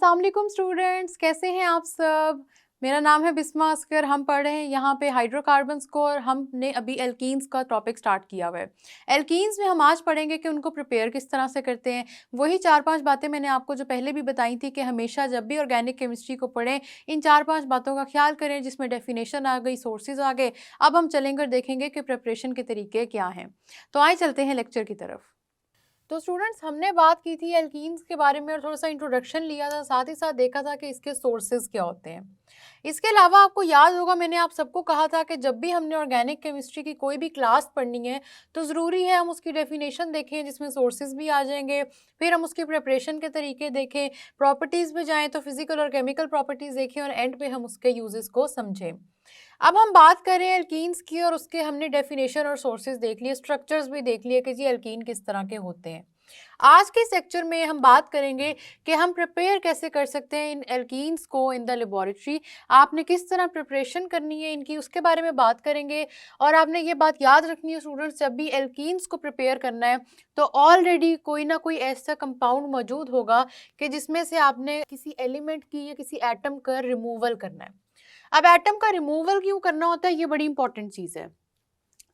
अस्सलाम वालेकुम स्टूडेंट्स, कैसे हैं आप सब। मेरा नाम है बिस्मा अस्कर। हम पढ़ रहे हैं यहाँ पे हाइड्रोकार्बन्स को और हमने अभी एल्कीन्स का टॉपिक स्टार्ट किया हुआ है। एल्कीन्स में हम आज पढ़ेंगे कि उनको प्रिपेयर किस तरह से करते हैं। वही 4-5 बातें मैंने आपको जो पहले भी बताई थी कि हमेशा जब भी ऑर्गेनिक केमिस्ट्री को पढ़ें इन 4-5 बातों का ख्याल करें, जिसमें डेफिनेशन आ गई, सोर्सेज आ गए। अब हम चलेंगे और देखेंगे कि प्रिपरेशन के तरीके क्या हैं। तो आइए चलते हैं लेक्चर की तरफ। तो स्टूडेंट्स, हमने बात की थी एल्कीन्स के बारे में और थोड़ा सा इंट्रोडक्शन लिया था, साथ ही साथ देखा था कि इसके सोर्सेज क्या होते हैं। इसके अलावा आपको याद होगा मैंने आप सबको कहा था कि जब भी हमने ऑर्गेनिक केमिस्ट्री की कोई भी क्लास पढ़नी है तो ज़रूरी है हम उसकी डेफिनेशन देखें जिसमें सोर्सेज भी आ जाएंगे, फिर हम उसकी प्रिपरेशन के तरीके देखें, प्रॉपर्टीज़ में जाएँ तो फिजिकल और केमिकल प्रॉपर्टीज़ देखें और एंड पे हम उसके यूजेस को समझें। अब हम बात करें एल्कीन्स की और उसके हमने डेफिनेशन और सोर्सेज देख लिए, स्ट्रक्चर्स भी देख लिए कि जी एल्कीन किस तरह के होते हैं। आज के सेक्चर में हम बात करेंगे कि हम प्रिपेयर कैसे कर सकते हैं इन एल्कीन्स को इन द लेबोरेटरी। आपने किस तरह प्रिपरेशन करनी है इनकी, उसके बारे में बात करेंगे। और आपने ये बात याद रखनी है स्टूडेंट्स, जब भी एल्कीन्स को प्रिपेयर करना है तो ऑलरेडी कोई ना कोई ऐसा कंपाउंड मौजूद होगा कि जिसमें से आपने किसी एलिमेंट की या किसी एटम का रिमूवल करना है। अब एटम का रिमूवल क्यों करना होता है, ये बड़ी इंपॉर्टेंट चीज़ है।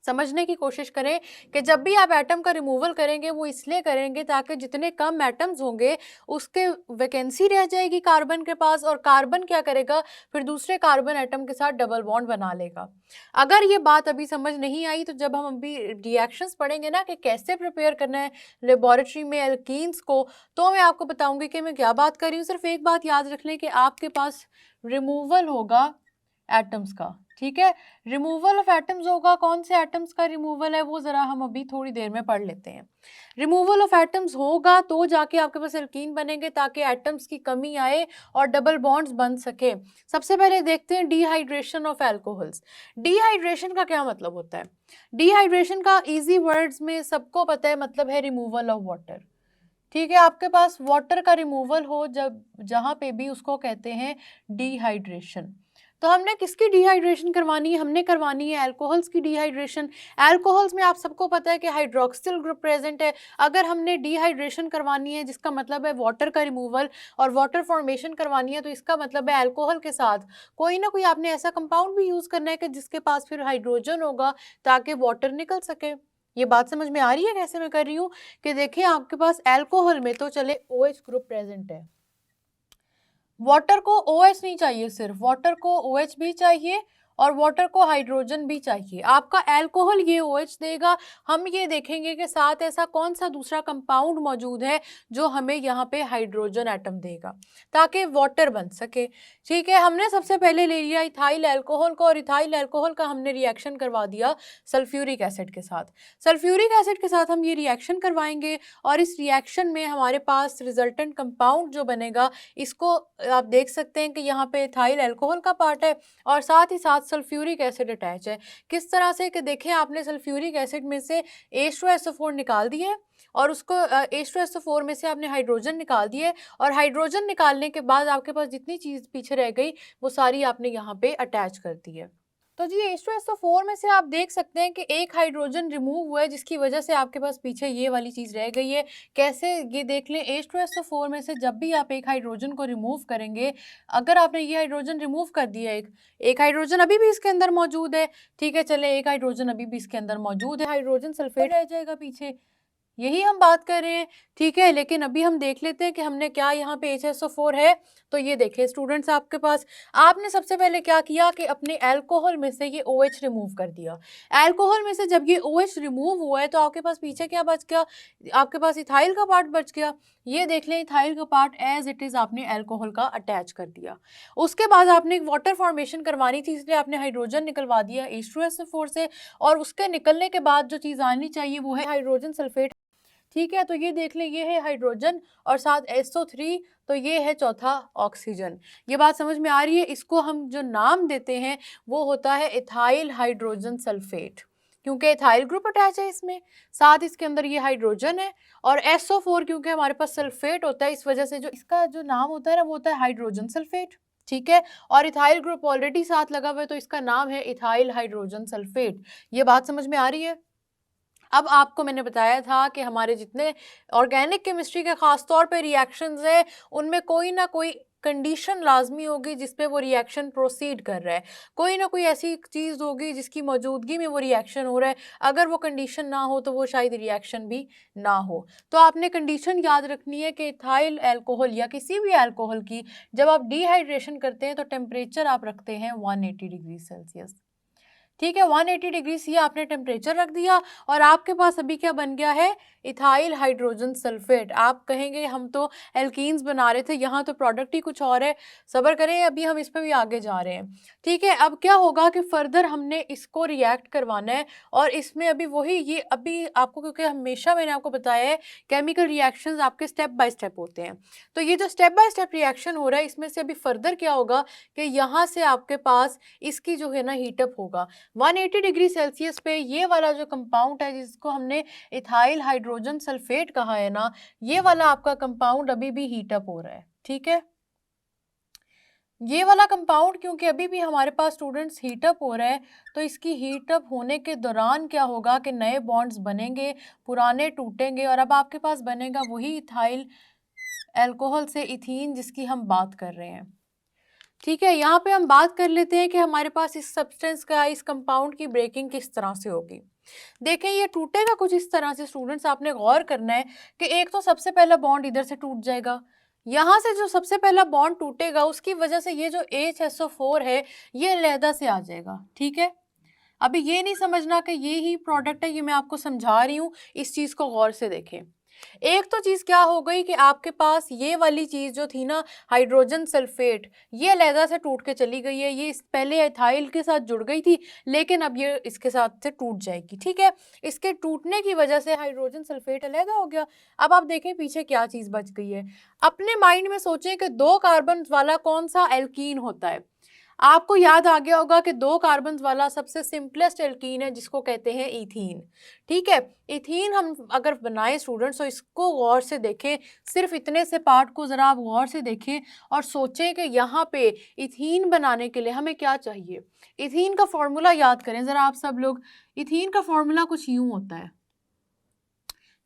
समझने की कोशिश करें कि जब भी आप एटम का रिमूवल करेंगे वो इसलिए करेंगे ताकि जितने कम एटम्स होंगे उसके वैकेंसी रह जाएगी कार्बन के पास, और कार्बन क्या करेगा, फिर दूसरे कार्बन एटम के साथ डबल बॉन्ड बना लेगा। अगर ये बात अभी समझ नहीं आई तो जब हम अभी रिएक्शंस पढ़ेंगे ना कि कैसे प्रिपेयर करना है लेबोरेटरी में एल्कीन्स को, तो मैं आपको बताऊंगी कि मैं क्या बात कर रही हूँ। सिर्फ एक बात याद रख लें कि आपके पास रिमूवल होगा एटम्स का, ठीक है। रिमूवल ऑफ एटम्स होगा, कौन से एटम्स का रिमूवल है वो ज़रा हम अभी थोड़ी देर में पढ़ लेते हैं। रिमूवल ऑफ एटम्स होगा तो जाके आपके पास एल्कीन बनेंगे ताकि एटम्स की कमी आए और डबल बॉन्ड्स बन सके। सबसे पहले देखते हैं डिहाइड्रेशन ऑफ एल्कोहल्स। डिहाइड्रेशन का क्या मतलब होता है। डिहाइड्रेशन का इजी वर्ड्स में सबको पता है, मतलब है रिमूवल ऑफ वाटर। ठीक है, आपके पास वाटर का रिमूवल हो जब जहाँ पे भी, उसको कहते हैं डिहाइड्रेशन। तो हमने किसकी डिहाइड्रेशन करवानी है, हमने करवानी है अल्कोहल्स की डिहाइड्रेशन। अल्कोहल्स में आप सबको पता है कि हाइड्रोक्सिल ग्रुप प्रेजेंट है। अगर हमने डिहाइड्रेशन करवानी है जिसका मतलब है वाटर का रिमूवल और वाटर फॉर्मेशन करवानी है, तो इसका मतलब है अल्कोहल के साथ कोई ना कोई आपने ऐसा कंपाउंड भी यूज़ करना है कि जिसके पास फिर हाइड्रोजन होगा ताकि वाटर निकल सके। ये बात समझ में आ रही है कैसे मैं कर रही हूँ कि देखिए आपके पास अल्कोहल में तो चले OH ग्रुप प्रेजेंट है, वाटर को OH नहीं चाहिए, सिर्फ वाटर को OH भी चाहिए और वाटर को हाइड्रोजन भी चाहिए। आपका अल्कोहल ये OH देगा। हम ये देखेंगे कि साथ ऐसा कौन सा दूसरा कंपाउंड मौजूद है जो हमें यहाँ पे हाइड्रोजन एटम देगा ताकि वाटर बन सके। ठीक है, हमने सबसे पहले ले लिया इथाइल अल्कोहल को और इथाइल अल्कोहल का हमने रिएक्शन करवा दिया सल्फ्यूरिक एसिड के साथ। सल्फ्यूरिक एसिड के साथ हम ये रिएक्शन करवाएंगे और इस रिएक्शन में हमारे पास रिजल्टेंट कंपाउंड जो बनेगा, इसको आप देख सकते हैं कि यहाँ पे इथाइल अल्कोहल का पार्ट है और साथ ही साथ सल्फ्यूरिक एसिड अटैच है। किस तरह से कि देखें, आपने सल्फ्यूरिक एसिड में से H2SO4 निकाल दिए और उसको H2SO4 में से आपने हाइड्रोजन निकाल दिए और हाइड्रोजन निकालने के बाद आपके पास जितनी चीज़ पीछे रह गई वो सारी आपने यहाँ पे अटैच कर दी है। तो जी H2SO4 में से आप देख सकते हैं कि एक हाइड्रोजन रिमूव हुआ है जिसकी वजह से आपके पास पीछे ये वाली चीज़ रह गई है। कैसे, ये देख लें, H2SO4 में से जब भी आप एक हाइड्रोजन को रिमूव करेंगे, अगर आपने ये हाइड्रोजन रिमूव कर दिया, एक हाइड्रोजन अभी भी इसके अंदर मौजूद है, ठीक है, चले एक हाइड्रोजन अभी भी इसके अंदर मौजूद है, हाइड्रोजन सल्फेट रह जाएगा पीछे, यही हम बात कर रहे हैं। ठीक है, लेकिन अभी हम देख लेते हैं कि हमने क्या यहाँ पे HSO4 है। तो ये देखिए स्टूडेंट्स, आपके पास आपने सबसे पहले क्या किया कि अपने अल्कोहल में से ये OH रिमूव कर दिया। अल्कोहल में से जब ये OH रिमूव हुआ है तो आपके पास पीछे क्या बच गया, आपके पास इथाइल का पार्ट बच गया। ये देख लें, इथाइल का पार्ट एज इट इज़ आपने अल्कोहल का अटैच कर दिया। उसके बाद आपने एक वाटर फॉर्मेशन करवानी थी, इसलिए आपने हाइड्रोजन निकलवा दिया H2SO4 से, और उसके निकलने के बाद जो चीज़ आनी चाहिए वो है हाइड्रोजन सल्फेट। ठीक है, तो ये देख लें, ये है हाइड्रोजन और साथ SO3, तो ये है चौथा ऑक्सीजन। ये बात समझ में आ रही है। इसको हम जो नाम देते हैं वो होता है इथाइल हाइड्रोजन सल्फेट, क्योंकि इथाइल ग्रुप अटैच है इसमें, साथ इसके अंदर ये हाइड्रोजन है, और SO4 क्योंकि हमारे पास सल्फेट होता है, इस वजह से जो इसका जो नाम होता है ना वो होता है हाइड्रोजन सल्फेट। ठीक है, और इथाइल ग्रुप ऑलरेडी साथ लगा हुआ है तो इसका नाम है इथाइल हाइड्रोजन सल्फेट। ये बात समझ में आ रही है। अब आपको मैंने बताया था कि हमारे जितने ऑर्गेनिक केमिस्ट्री के ख़ास तौर पे रिएक्शंस हैं, उनमें कोई ना कोई कंडीशन लाजमी होगी जिस पे वो रिएक्शन प्रोसीड कर रहा है। कोई ना कोई ऐसी चीज़ होगी जिसकी मौजूदगी में वो रिएक्शन हो रहा है। अगर वो कंडीशन ना हो तो वो शायद रिएक्शन भी ना हो। तो आपने कंडीशन याद रखनी है कि इथाइल अल्कोहल या किसी भी अल्कोहल की जब आप डिहाइड्रेशन करते हैं तो टेम्परेचर आप रखते हैं 180 डिग्री सेल्सियस। ठीक है, 180 डिग्री सी आपने टेम्परेचर रख दिया और आपके पास अभी क्या बन गया है, इथाइल हाइड्रोजन सल्फेट। आप कहेंगे हम तो एल्कीन्स बना रहे थे, यहाँ तो प्रोडक्ट ही कुछ और है। सब्र करें, अभी हम इस पर भी आगे जा रहे हैं। ठीक है, अब क्या होगा कि फर्दर हमने इसको रिएक्ट करवाना है और इसमें अभी वही ये अभी आपको, क्योंकि हमेशा मैंने आपको बताया है केमिकल रिएक्शंस आपके स्टेप बाय स्टेप होते हैं। तो ये जो स्टेप बाय स्टेप रिएक्शन हो रहा है इसमें से अभी फर्दर क्या होगा कि यहाँ से आपके पास इसकी जो है ना हीटअप होगा 180 डिग्री सेल्सियस पे। ये वाला जो कंपाउंड है जिसको हमने इथाइल हाइड्रोजन सल्फेट कहा है ना, ये वाला आपका कंपाउंड अभी भी हीटअप हो रहा है। ठीक है, ये वाला कंपाउंड क्योंकि अभी भी हमारे पास स्टूडेंट्स हीटअप हो रहा है, तो इसकी हीटअप होने के दौरान क्या होगा कि नए बॉन्ड्स बनेंगे, पुराने टूटेंगे और अब आपके पास बनेगा वही इथाइल अल्कोहल से इथीन जिसकी हम बात कर रहे हैं। ठीक है, यहाँ पे हम बात कर लेते हैं कि हमारे पास इस सब्सटेंस का, इस कंपाउंड की ब्रेकिंग किस तरह से होगी। देखें, ये टूटेगा कुछ इस तरह से। स्टूडेंट्स आपने गौर करना है कि एक तो सबसे पहला बॉन्ड इधर से टूट जाएगा, यहाँ से जो सबसे पहला बॉन्ड टूटेगा उसकी वजह से ये जो HSO4 है ये अलहदा से आ जाएगा। ठीक है, अभी ये नहीं समझना कि ये ही प्रोडक्ट है, ये मैं आपको समझा रही हूँ, इस चीज़ को गौर से देखें। एक तो चीज़ क्या हो गई कि आपके पास ये वाली चीज़ जो थी ना हाइड्रोजन सल्फेट, ये अलहदा से टूट के चली गई है। ये पहले एथाइल के साथ जुड़ गई थी लेकिन अब ये इसके साथ से टूट जाएगी। ठीक है, इसके टूटने की वजह से हाइड्रोजन सल्फेट अलहदा हो गया। अब आप देखें पीछे क्या चीज़ बच गई है। अपने माइंड में सोचें कि 2 कार्बन वाला कौन सा एल्कीन होता है। आपको याद आ गया होगा कि 2 कार्बन वाला सबसे सिंपलेस्ट एल्कीन है जिसको कहते हैं इथीन। ठीक है, इथीन हम अगर बनाए स्टूडेंट्स तो इसको गौर से देखें, सिर्फ इतने से पार्ट को ज़रा आप गौर से देखें और सोचें कि यहाँ पे इथीन बनाने के लिए हमें क्या चाहिए। इथीन का फॉर्मूला याद करें ज़रा आप सब लोग। इथीन का फॉर्मूला कुछ यूँ होता है।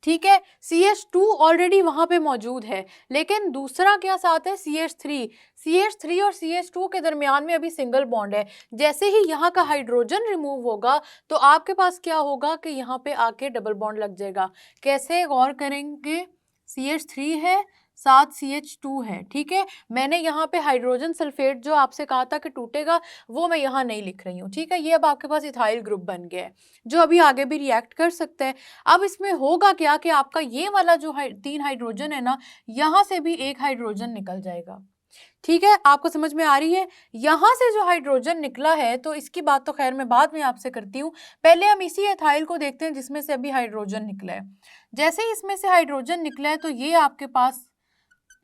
ठीक है, CH2 ऑलरेडी वहां पे मौजूद है लेकिन दूसरा क्या साथ है, CH3 और CH2 के दरमियान में अभी सिंगल बॉन्ड है। जैसे ही यहाँ का हाइड्रोजन रिमूव होगा तो आपके पास क्या होगा कि यहाँ पे आके डबल बॉन्ड लग जाएगा। कैसे, गौर करेंगे। CH3 है, साथ CH2 है। ठीक है, मैंने यहाँ पे हाइड्रोजन सल्फेट जो आपसे कहा था कि टूटेगा वो मैं यहाँ नहीं लिख रही हूँ। ठीक है, ये अब आपके पास इथाइल ग्रुप बन गया है जो अभी आगे भी रिएक्ट कर सकता है। अब इसमें होगा क्या कि आपका ये वाला जो 3 हाइड्रोजन है ना, यहाँ से भी एक हाइड्रोजन निकल जाएगा। ठीक है, आपको समझ में आ रही है। यहाँ से जो हाइड्रोजन निकला है तो इसकी बात तो खैर मैं बाद में आपसे करती हूँ, पहले हम इसी एथाइल को देखते हैं जिसमें से अभी हाइड्रोजन निकला है। जैसे ही इसमें से हाइड्रोजन निकला है तो ये आपके पास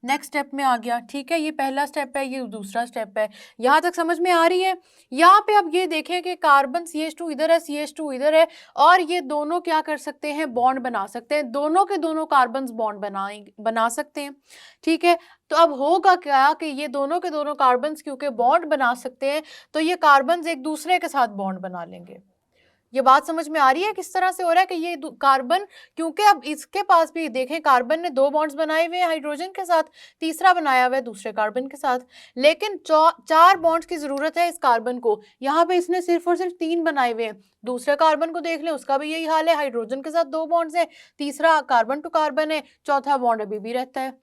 नेक्स्ट स्टेप में आ गया। ठीक है, ये पहला स्टेप है, ये दूसरा स्टेप है। यहाँ तक समझ में आ रही है। यहाँ पे अब ये देखें कि कार्बन CH2 इधर है, CH2 इधर है और ये दोनों क्या कर सकते हैं, बॉन्ड बना सकते हैं। दोनों के दोनों कार्बन बॉन्ड बना सकते हैं। ठीक है, तो अब होगा क्या कि ये दोनों के दोनों कार्बन क्योंकि बॉन्ड बना सकते हैं तो ये कार्बन एक दूसरे के साथ बॉन्ड बना लेंगे। ये बात समझ में आ रही है किस तरह से हो रहा है कि ये कार्बन, क्योंकि अब इसके पास भी देखें कार्बन ने 2 बॉन्ड्स बनाए हुए हैं हाइड्रोजन के साथ, तीसरा बनाया हुआ है दूसरे कार्बन के साथ, लेकिन 4 बॉन्ड्स की जरूरत है इस कार्बन को। यहाँ पे इसने सिर्फ और सिर्फ 3 बनाए हुए हैं। दूसरे कार्बन को देख लें, उसका भी यही हाल है, हाइड्रोजन के साथ 2 बॉन्ड्स है, तीसरा कार्बन टू कार्बन है, चौथा बॉन्ड अभी भी रहता है।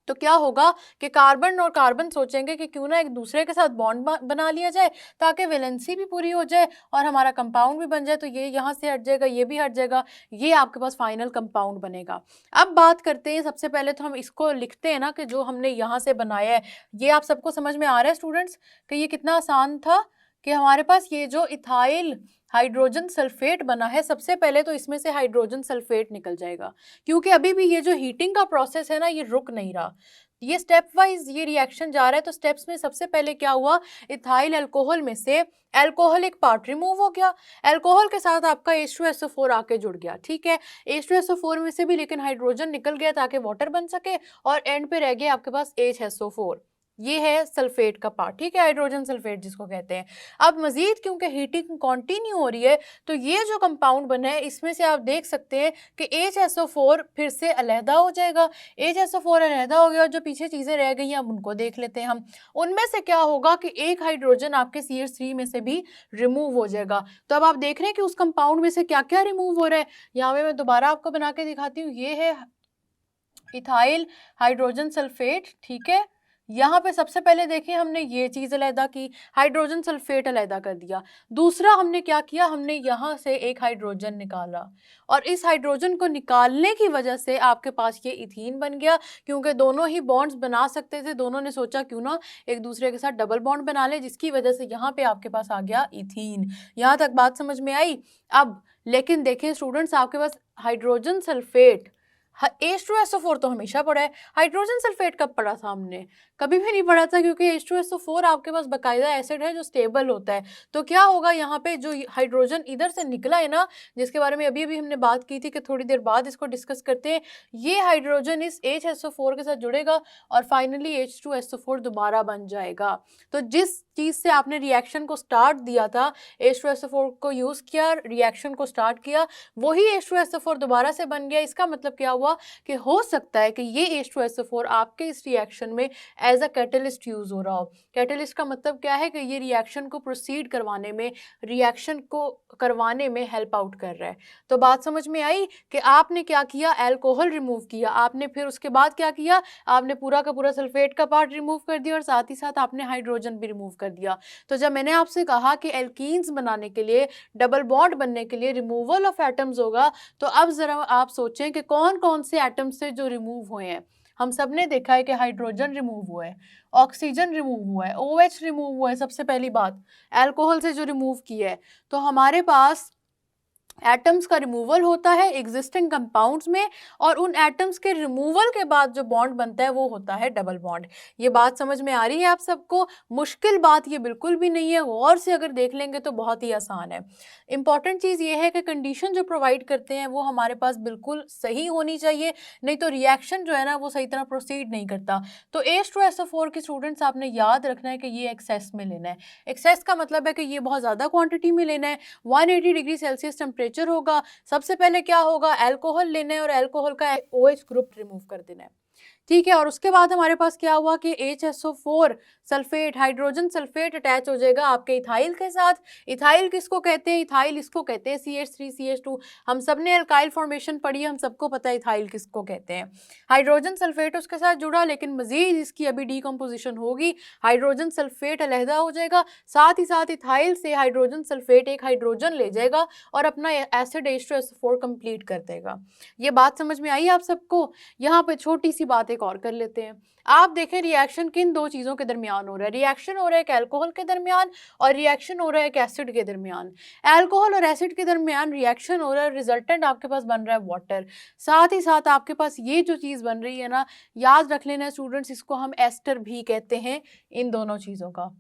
तो क्या होगा कि कार्बन और कार्बन सोचेंगे कि क्यों ना एक दूसरे के साथ बॉन्ड बना लिया जाए ताकि वैलेंसी भी पूरी हो जाए और हमारा कंपाउंड भी बन जाए। तो ये यहाँ से हट जाएगा, ये भी हट जाएगा, ये आपके पास फाइनल कंपाउंड बनेगा। अब बात करते हैं, सबसे पहले तो हम इसको लिखते हैं ना कि जो हमने यहाँ से बनाया है। ये आप सबको समझ में आ रहा है स्टूडेंट्स कि ये कितना आसान था कि हमारे पास ये जो इथाइल हाइड्रोजन सल्फेट बना है, सबसे पहले तो इसमें से हाइड्रोजन सल्फेट निकल जाएगा क्योंकि अभी भी ये जो हीटिंग का प्रोसेस है ना ये रुक नहीं रहा, ये स्टेप वाइज ये रिएक्शन जा रहा है। तो स्टेप्स में सबसे पहले क्या हुआ, इथाइल अल्कोहल में से अल्कोहल एक पार्ट रिमूव हो गया, अल्कोहल के साथ आपका H2SO4 आके जुड़ गया। ठीक है, H2SO4 में से भी लेकिन हाइड्रोजन निकल गया ताकि वाटर बन सके और एंड पे रह गया आपके पास HSO4। ये है सल्फेट का पार्ट, ठीक है, हाइड्रोजन सल्फेट जिसको कहते हैं। अब मजीद क्योंकि हीटिंग कंटिन्यू हो रही है तो ये जो कंपाउंड बना है इसमें से आप देख सकते हैं कि HSO4 फिर से अलहदा हो जाएगा। HSO4 अलहदा हो गया और जो पीछे चीज़ें रह गई हैं अब उनको देख लेते हैं हम। उनमें से क्या होगा कि एक हाइड्रोजन आपके CH3 में से भी रिमूव हो जाएगा। तो अब आप देख रहे हैं कि उस कंपाउंड में से क्या क्या रिमूव हो रहा है। यहाँ पे मैं दोबारा आपको बना के दिखाती हूँ। ये है इथाइल हाइड्रोजन सल्फेट, ठीक है। यहाँ पे सबसे पहले देखिए हमने ये चीज़ अलहदा की, हाइड्रोजन सल्फेट अलहदा कर दिया। दूसरा हमने क्या किया, हमने यहाँ से एक हाइड्रोजन निकाला और इस हाइड्रोजन को निकालने की वजह से आपके पास ये इथीन बन गया। क्योंकि दोनों ही बॉन्ड्स बना सकते थे, दोनों ने सोचा क्यों ना एक दूसरे के साथ डबल बॉन्ड बना ले, जिसकी वजह से यहाँ पे आपके पास आ गया इथीन। यहाँ तक बात समझ में आई। अब लेकिन देखें स्टूडेंट्स, आपके पास हाइड्रोजन सल्फेट H2SO4 तो हमेशा पढ़ा है, हाइड्रोजन सल्फेट कब पढ़ा था हमने? कभी भी नहीं पढ़ा था, क्योंकि H2SO4 आपके पास बकायदा एसिड है जो स्टेबल होता है। तो क्या होगा यहाँ पे, जो हाइड्रोजन इधर से निकला है ना, जिसके बारे में अभी अभी हमने बात की थी कि थोड़ी देर बाद इसको डिस्कस करते हैं, ये हाइड्रोजन इस HSO4 के साथ जुड़ेगा और फाइनली H2SO4 दोबारा बन जाएगा। तो जिस चीज़ से आपने रिएक्शन को स्टार्ट दिया था, H2SO4 को यूज़ किया, रिएक्शन को स्टार्ट किया, वही H2SO4 दोबारा से बन गया। इसका मतलब क्या हुआ कि हो सकता है कि ये H2SO4 आपके इस रिएक्शन में एज अ कैटलिस्ट यूज़ हो रहा हो। कैटलिस्ट का मतलब क्या है कि ये रिएक्शन को प्रोसीड करवाने में, रिएक्शन को करवाने में हेल्प आउट कर रहा है। तो बात समझ में आई कि आपने क्या किया, अल्कोहल रिमूव किया, आपने फिर उसके बाद क्या किया, आपने पूरा का पूरा सल्फेट का पार्ट रिमूव कर दिया और साथ ही साथ आपने हाइड्रोजन भी रिमूव कर दिया। तो जब मैंने आपसे कहा कि एल्कीन्स बनाने के लिए, डबल बॉन्ड बनने के लिए रिमूवल ऑफ एटम्स होगा, तो अब ज़रा आप सोचें कि कौन कौन से एटम्स से जो रिमूव हुए हैं। हम सब ने देखा है कि हाइड्रोजन रिमूव हुआ है, ऑक्सीजन रिमूव हुआ है, OH रिमूव हुआ है, सबसे पहली बात अल्कोहल से जो रिमूव किया है। तो हमारे पास एटम्स का रिमूवल होता है एग्जिस्टिंग कंपाउंड्स में, और उन एटम्स के रिमूवल के बाद जो बॉन्ड बनता है वो होता है डबल बॉन्ड। ये बात समझ में आ रही है आप सबको? मुश्किल बात ये बिल्कुल भी नहीं है, गौर से अगर देख लेंगे तो बहुत ही आसान है। इंपॉर्टेंट चीज़ ये है कि कंडीशन जो प्रोवाइड करते हैं वो हमारे पास बिल्कुल सही होनी चाहिए, नहीं तो रिएक्शन जो है ना वो सही तरह प्रोसीड नहीं करता। तो H2SO4 के स्टूडेंट्स आपने याद रखना है कि ये एक्सेस में लेना है। एक्सेस का मतलब है कि ये बहुत ज़्यादा क्वांटिटी में लेना है। 180 डिग्री सेल्सियस टेम्परेचर होगा। सबसे पहले क्या होगा, अल्कोहल लेना है और अल्कोहल का OH ग्रुप रिमूव कर देना है, ठीक है। और उसके बाद हमारे पास क्या हुआ कि HSO4 sulphate, hydrogen sulphate attach हो जाएगा आपके इथाइल के साथ। इथाइल किसको कहते हैं, इथाइल इसको कहते हैं CH3CH2। हम सब ने अल्काइल फॉर्मेशन पढ़ी है, हम सबको पता है इथाइल किसको कहते हैं। हाइड्रोजन सल्फेट उसके साथ जुड़ा, लेकिन मजीद इसकी अभी डीकम्पोजिशन होगी, हाइड्रोजन सल्फेट अलहदा हो जाएगा, साथ ही साथ इथाइल से हाइड्रोजन सल्फेट एक हाइड्रोजन ले जाएगा और अपना एसिड H2SO4 कंप्लीट कर देगा। ये बात समझ में आई आप सबको? यहाँ पे छोटी सी बात एक और कर लेते हैं। आप देखें रिएक्शन किन दो चीज़ों के दरमियान हो रहा है, रिएक्शन हो रहा है एक अल्कोहल के दरमियान और रिएक्शन हो रहा है एक एसिड के दरमियान। अल्कोहल और एसिड के दरमियान रिएक्शन हो रहा है, रिजल्टेंट आपके पास बन रहा है वाटर। साथ ही साथ आपके पास ये जो चीज़ बन रही है ना, याद रख लेना स्टूडेंट्स, इसको हम एस्टर भी कहते हैं इन दोनों चीज़ों का।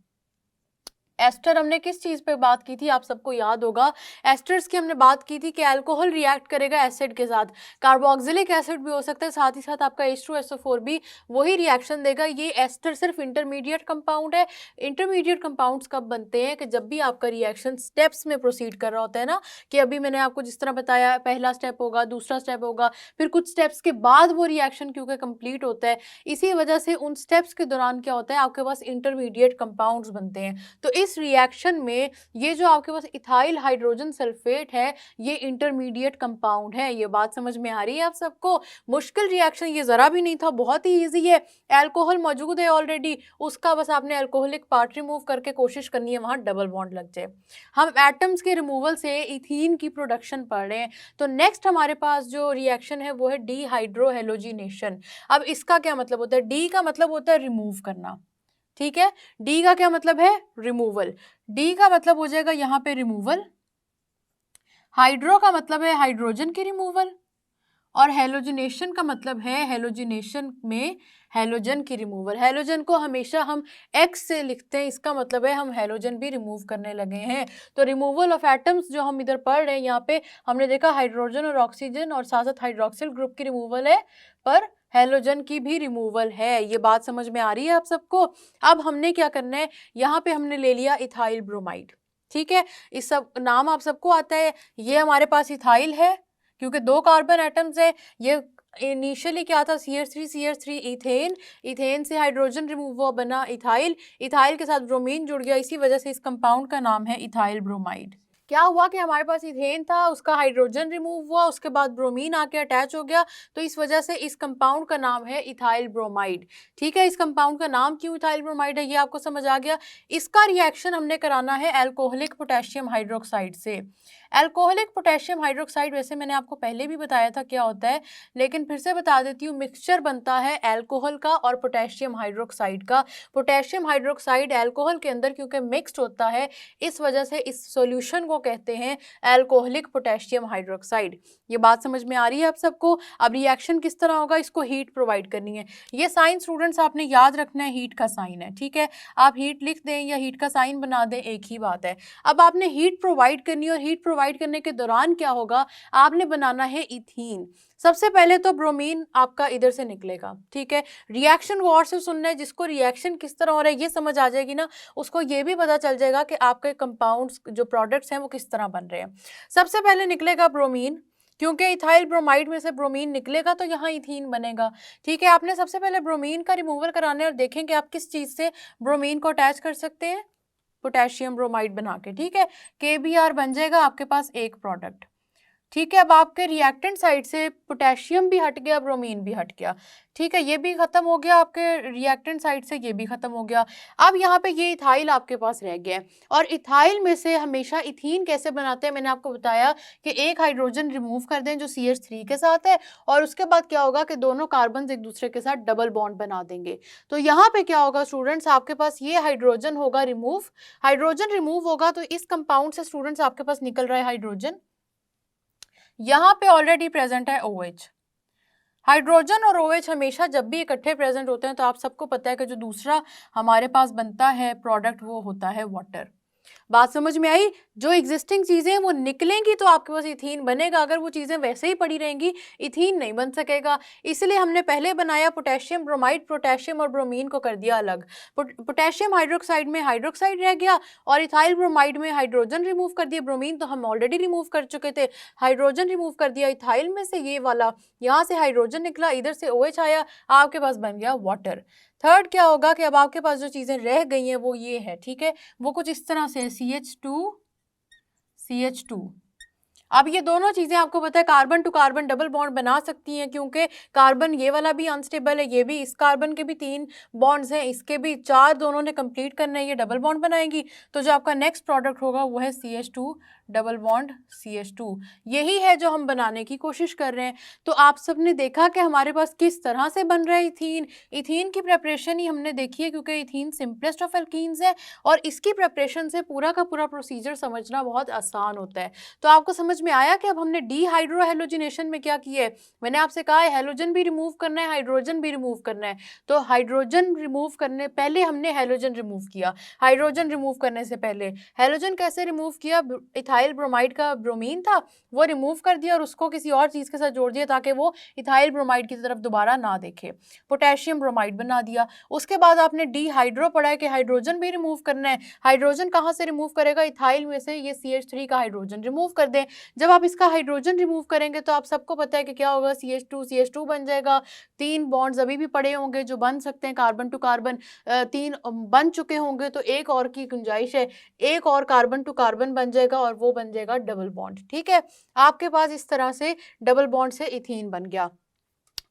एस्टर हमने किस चीज़ पे बात की थी, आप सबको याद होगा, एस्टर्स की हमने बात की थी कि अल्कोहल रिएक्ट करेगा एसिड के साथ, कार्बोक्सिलिक एसिड भी हो सकता है, साथ ही साथ आपका H2SO4 भी वही रिएक्शन देगा। ये एस्टर सिर्फ इंटरमीडिएट कंपाउंड है। इंटरमीडिएट कंपाउंड्स कब बनते हैं कि जब भी आपका रिएक्शन स्टेप्स में प्रोसीड कर रहा होता है ना, कि अभी मैंने आपको जिस तरह बताया, पहला स्टेप होगा, दूसरा स्टेप होगा, फिर कुछ स्टेप्स के बाद वो रिएक्शन क्योंकि कंप्लीट होता है, इसी वजह से उन स्टेप्स के दौरान क्या होता है, आपके पास इंटरमीडिएट कंपाउंड्स बनते हैं। तो इस रिएक्शन में ये जो आपके पास इथाइल हाइड्रोजन सल्फेट है, ये इंटरमीडिएट कंपाउंड है। ये बात समझ में आ रही है आप सबको? मुश्किल रिएक्शन ये जरा भी नहीं था, बहुत ही इजी है। अल्कोहल मौजूद है ऑलरेडी, उसका बस आपने अल्कोहलिक पार्ट रिमूव करके कोशिश करनी है वहां डबल बॉन्ड लग जाए। हम एटम्स के रिमूवल से इथीन की प्रोडक्शन पढ़ रहे हैं। तो नेक्स्ट हमारे पास जो रिएक्शन है वो है डीहाइड्रोहेलोजिनेशन। अब इसका क्या मतलब होता है, डी का मतलब होता है रिमूव करना, ठीक है। डी का क्या मतलब है, रिमूवल। डी का मतलब हो जाएगा यहाँ पे रिमूवल, हाइड्रो का मतलब है हाइड्रोजन की रिमूवल, और हेलोजिनेशन का मतलब है हेलोजिनेशन में हेलोजन की रिमूवल। हेलोजन को हमेशा हम एक्स से लिखते हैं, इसका मतलब है हम हेलोजन भी रिमूव करने लगे हैं। तो रिमूवल ऑफ एटम्स जो हम इधर पढ़ रहे हैं, यहाँ पे हमने देखा हाइड्रोजन और ऑक्सीजन और साथ साथ हाइड्रोक्सिल ग्रुप की रिमूवल है, पर हैलोजन की भी रिमूवल है। ये बात समझ में आ रही है आप सबको? अब हमने क्या करना है, यहाँ पे हमने ले लिया इथाइल ब्रोमाइड, ठीक है। इस सब नाम आप सबको आता है। ये हमारे पास इथाइल है क्योंकि 2 कार्बन एटम्स है। ये इनिशियली क्या था, CH3 इथेन, इथेन से हाइड्रोजन रिमूव हुआ, बना इथाइल, इथाइल के साथ ब्रोमीन जुड़ गया, इसी वजह से इस कंपाउंड का नाम है इथाइल ब्रोमाइड। क्या हुआ कि हमारे पास इथेन था, उसका हाइड्रोजन रिमूव हुआ, उसके बाद ब्रोमीन आके अटैच हो गया, तो इस वजह से इस कंपाउंड का नाम है इथाइल ब्रोमाइड, ठीक है। इस कंपाउंड का नाम क्यों इथाइल ब्रोमाइड है ये आपको समझ आ गया। इसका रिएक्शन हमने कराना है अल्कोहलिक पोटेशियम हाइड्रोक्साइड से। अल्कोहलिक पोटेशियम हाइड्रोक्साइड वैसे मैंने आपको पहले भी बताया था क्या होता है, लेकिन फिर से बता देती हूँ। मिक्सचर बनता है अल्कोहल का और पोटेशियम हाइड्रोक्साइड का। पोटेशियम हाइड्रोक्साइड अल्कोहल के अंदर क्योंकि मिक्स्ड होता है, इस वजह से इस सॉल्यूशन को कहते हैं अल्कोहलिक पोटेशियम हाइड्रोक्साइड। ये बात समझ में आ रही है आप सबको? अब रिएक्शन किस तरह होगा, इसको हीट प्रोवाइड करनी है। ये साइन स्टूडेंट्स आपने याद रखना है, हीट का साइन है, ठीक है। आप हीट लिख दें या हीट का साइन बना दें, एक ही बात है। अब आपने हीट प्रोवाइड करनी है और हीट प्रोवाइड करने के दौरान क्या होगा, आपने बनाना है इथीन। सबसे पहले तो ब्रोमीन आपका इधर से निकलेगा, ठीक है। रिएक्शन गौर से सुनना है, जिसको रिएक्शन किस तरह हो रहा है ये समझ आ जाएगी ना, उसको ये भी पता चल जाएगा कि आपके कंपाउंड्स जो प्रोडक्ट्स हैं वो किस तरह बन रहे हैं। सबसे पहले निकलेगा ब्रोमीन, क्योंकि इथाइल ब्रोमाइड में से ब्रोमीन निकलेगा तो यहाँ इथीन बनेगा, ठीक है। आपने सबसे पहले ब्रोमीन का रिमूवल कराना है और देखेंगे आप किस चीज़ से ब्रोमीन को अटैच कर सकते हैं, पोटेशियम ब्रोमाइड बना के, ठीक है। KBr बन जाएगा आपके पास एक प्रोडक्ट, ठीक है। अब आपके रिएक्टेंट साइड से पोटेशियम भी हट गया, ब्रोमीन भी हट गया, ठीक है। ये भी खत्म हो गया आपके रिएक्टेंट साइड से, ये भी खत्म हो गया। अब यहाँ पे ये इथाइल आपके पास रह गया है, और इथाइल में से हमेशा इथीन कैसे बनाते हैं, मैंने आपको बताया कि एक हाइड्रोजन रिमूव कर दें जो CH3 के साथ है, और उसके बाद क्या होगा कि दोनों कार्बन एक दूसरे के साथ डबल बॉन्ड बना देंगे। तो यहाँ पे क्या होगा स्टूडेंट्स, आपके पास ये हाइड्रोजन होगा रिमूव, हाइड्रोजन रिमूव होगा तो इस कंपाउंड से स्टूडेंट्स आपके पास निकल रहा है हाइड्रोजन, यहाँ पे ऑलरेडी प्रेजेंट है OH। हाइड्रोजन और OH हमेशा जब भी इकट्ठे प्रेजेंट होते हैं तो आप सबको पता है कि जो दूसरा हमारे पास बनता है प्रोडक्ट वो होता है वाटर। बात समझ में आई? जो एग्जिस्टिंग चीजें वो निकलेंगी तो आपके पास इथीन बनेगा, अगर वो चीजें वैसे ही पड़ी रहेंगी इथीन नहीं बन सकेगा। इसलिए हमने पहले बनाया पोटेशियम ब्रोमाइड, पोटेशियम और ब्रोमीन को कर दिया अलग। पोटेशियम हाइड्रोक्साइड में हाइड्रोक्साइड रह गया और इथाइल ब्रोमाइड में हाइड्रोजन रिमूव कर दिया, ब्रोमीन तो हम ऑलरेडी रिमूव कर चुके थे, हाइड्रोजन रिमूव कर दिया इथाइल में से, ये वाला यहाँ से हाइड्रोजन निकला, इधर से OH आया, आपके पास बन गया वाटर। थर्ड क्या होगा कि अब आपके पास जो चीजें रह गई हैं वो ये है, ठीक है। वो कुछ इस तरह से CH2 अब ये दोनों चीजें आपको पता है carbon to carbon double bond बना सकती हैं, क्योंकि कार्बन ये वाला भी अनस्टेबल है, ये भी, इस कार्बन के भी 3 बॉन्ड्स हैं, इसके भी 4, दोनों ने कंप्लीट करना है, ये डबल बॉन्ड बनाएंगी। तो जो आपका नेक्स्ट प्रोडक्ट होगा वो है CH2 डबल बॉन्ड CH2। यही है जो हम बनाने की कोशिश कर रहे हैं। तो आप सब ने देखा कि हमारे पास किस तरह से बन रहा है इथीन। इथीन की प्रेपरेशन ही हमने देखी है, क्योंकि इथीन सिंपलेस्ट ऑफ एल्कीन्स है और इसकी प्रेपरेशन से पूरा का पूरा प्रोसीजर समझना बहुत आसान होता है। तो आपको समझ में आया कि अब हमने डीहाइड्रोहेलोजिनेशन में क्या किया है। मैंने आपसे कहा है हेलोजन भी रिमूव करना है, हाइड्रोजन भी रिमूव करना है। तो हाइड्रोजन रिमूव करने पहले हमने हेलोजन रिमूव किया, हाइड्रोजन रिमूव करने से पहले हेलोजन कैसे रिमूव किया, इथाइल ब्रोमाइड का ब्रोमीन था वो रिमूव कर दिया और उसको किसी और चीज़ के साथ जोड़ दिया ताकि वो इथाइल ब्रोमाइड की तरफ दोबारा ना देखे, पोटेशियम ब्रोमाइड बना दिया। उसके बाद आपने डीहाइड्रो पढ़ा है कि हाइड्रोजन भी रिमूव करना है। हाइड्रोजन कहाँ से रिमूव करेगा, इथाइल में से, ये CH3 का हाइड्रोजन रिमूव कर दें। जब आप इसका हाइड्रोजन रिमूव करेंगे तो आप सबको पता है कि क्या होगा, CH2 बन जाएगा। 3 बॉन्ड्स अभी भी पड़े होंगे जो बन सकते हैं, कार्बन टू कार्बन 3 बन चुके होंगे, तो एक और की गुंजाइश है, एक और कार्बन टू कार्बन बन जाएगा और वो बन जाएगा डबल बॉन्ड, ठीक है। आपके पास इस तरह से डबल बॉन्ड से इथीन बन गया।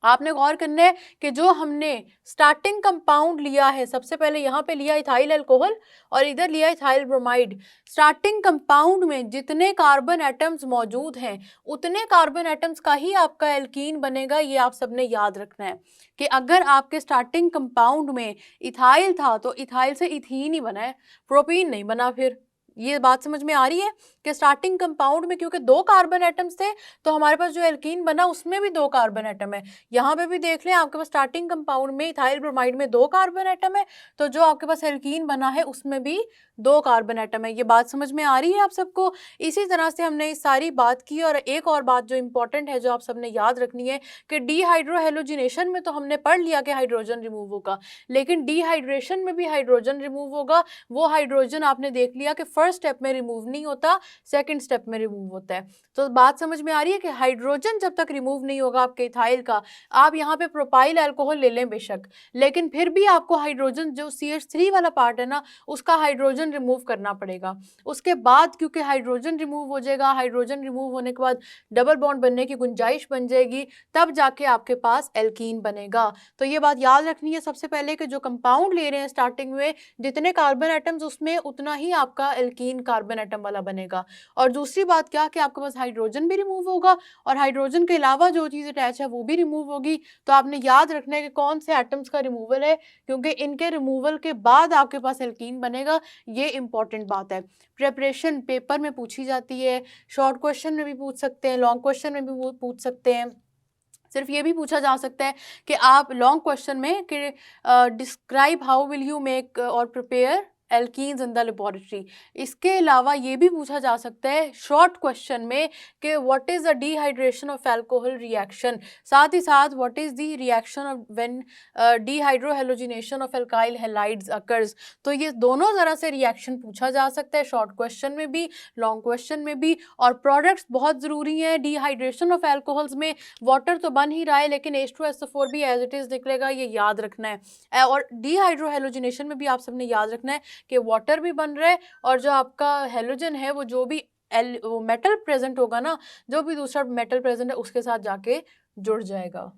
आपने गौर करना है कि जो हमने स्टार्टिंग कंपाउंड लिया है, सबसे पहले यहाँ पे लिया इथाइल अल्कोहल और इधर लिया इथाइल ब्रोमाइड। स्टार्टिंग कंपाउंड में जितने कार्बन एटम्स मौजूद हैं उतने कार्बन एटम्स का ही आपका एल्कीन बनेगा। ये आप सबने याद रखना है कि अगर आपके स्टार्टिंग कंपाउंड में इथाइल था तो इथाइल से इथीन ही बना है, प्रोपीन नहीं बना। फिर ये बात समझ में आ रही है कि स्टार्टिंग कंपाउंड में क्योंकि 2 कार्बन एटम्स थे तो हमारे पास जो एल्कीन बना उसमें भी 2 कार्बन एटम है। यहाँ पे भी देख लें आपके पास स्टार्टिंग कंपाउंड में इथाइल ब्रोमाइड में 2 कार्बन एटम है, तो जो आपके पास एल्कीन बना है उसमें भी 2 कार्बन एटम है। ये बात समझ में आ रही है आप सबको? इसी तरह से हमने सारी बात की। और एक और बात जो इम्पोर्टेंट है, जो आप सबने याद रखनी है कि डिहाइड्रोहेलोजिनेशन में तो हमने पढ़ लिया कि हाइड्रोजन रिमूव होगा, लेकिन डिहाइड्रेशन में भी हाइड्रोजन रिमूव होगा। वो हाइड्रोजन आपने देख लिया कि फर्स्ट स्टेप में रिमूव नहीं होता, सेकंड स्टेप में रिमूव होता है। तो बात समझ में आ रही है कि हाइड्रोजन जब तक रिमूव नहीं होगा आपके इथाइल का, आप यहाँ पे प्रोपाइल अल्कोहल ले लें बेशक, लेकिन फिर भी आपको हाइड्रोजन जो CH3 वाला पार्ट है ना, उसका हाइड्रोजन रिमूव करना पड़ेगा। उसके बाद क्योंकि हाइड्रोजन रिमूव हो जाएगा, हाइड्रोजन रिमूव होने के बाद डबल बॉन्ड बनने की गुंजाइश बन जाएगी, तब जाके आपके पास एल्कीन बनेगा। तो ये बात याद रखनी है सबसे पहले कि जो कंपाउंड ले रहे हैं स्टार्टिंग में, जितने कार्बन एटम्स उसमें उतना ही आपका एल्कीन कार्बन एटम वाला बनेगा। और दूसरी बात क्या कि आपके पास हाइड्रोजन भी रिमूव होगा और हाइड्रोजन के अलावा जो चीज़ अटैच है वो भी रिमूव होगी। तो आपने याद रखना है कि कौन से एटम्स का रिमूवल है, क्योंकि इनके रिमूवल के बाद आपके पास एल्कीन बनेगा। ये इंपॉर्टेंट बात है। प्रिपरेशन पेपर में पूछी जाती है, शॉर्ट क्वेश्चन में भी पूछ सकते हैं, लॉन्ग क्वेश्चन में भी वो पूछ सकते हैं। सिर्फ ये भी पूछा जा सकता है कि आप लॉन्ग क्वेश्चन में कि describe how will you make और prepare alkenes in the laboratory. इसके अलावा ये भी पूछा जा सकता है शॉर्ट क्वेश्चन में कि what is the dehydration of alcohol reaction, साथ ही साथ what is the reaction of when dehydrohalogenation of alkyl halides occurs. तो ये दोनों तरह से रिएक्शन पूछा जा सकता है, शॉर्ट क्वेश्चन में भी, लॉन्ग क्वेश्चन में भी। और प्रोडक्ट्स बहुत ज़रूरी हैं डिहाइड्रेशन ऑफ एल्कोहल्स में। वाटर तो बन ही रहा है, लेकिन H2SO4 भी एज इट इज़ निकलेगा, ये याद रखना है। और डिहाइड्रोहेलोजिनेशन में भी आप सबने याद रखना है कि वाटर भी बन रहा है, और जो आपका हेलोजन है वो जो भी वो मेटल प्रेजेंट होगा ना, जो भी दूसरा मेटल प्रेजेंट है उसके साथ जाके जुड़ जाएगा।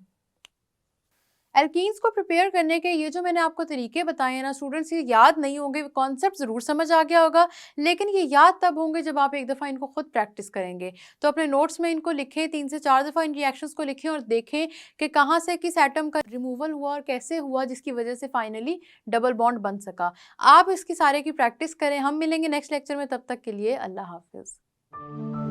एल्कीन्स को प्रिपेयर करने के ये जो मैंने आपको तरीके बताए हैं ना स्टूडेंट्स, ये याद नहीं होंगे, कॉन्सेप्ट ज़रूर समझ आ गया होगा, लेकिन ये याद तब होंगे जब आप एक दफ़ा इनको खुद प्रैक्टिस करेंगे। तो अपने नोट्स में इनको लिखें, 3 से 4 दफ़ा इन रिएक्शंस को लिखें और देखें कि कहाँ से किस एटम का रिमूवल हुआ और कैसे हुआ, जिसकी वजह से फाइनली डबल बॉन्ड बन सका। आप इसकी सारे की प्रैक्टिस करें। हम मिलेंगे नेक्स्ट लेक्चर में, तब तक के लिए अल्लाह हाफिज़।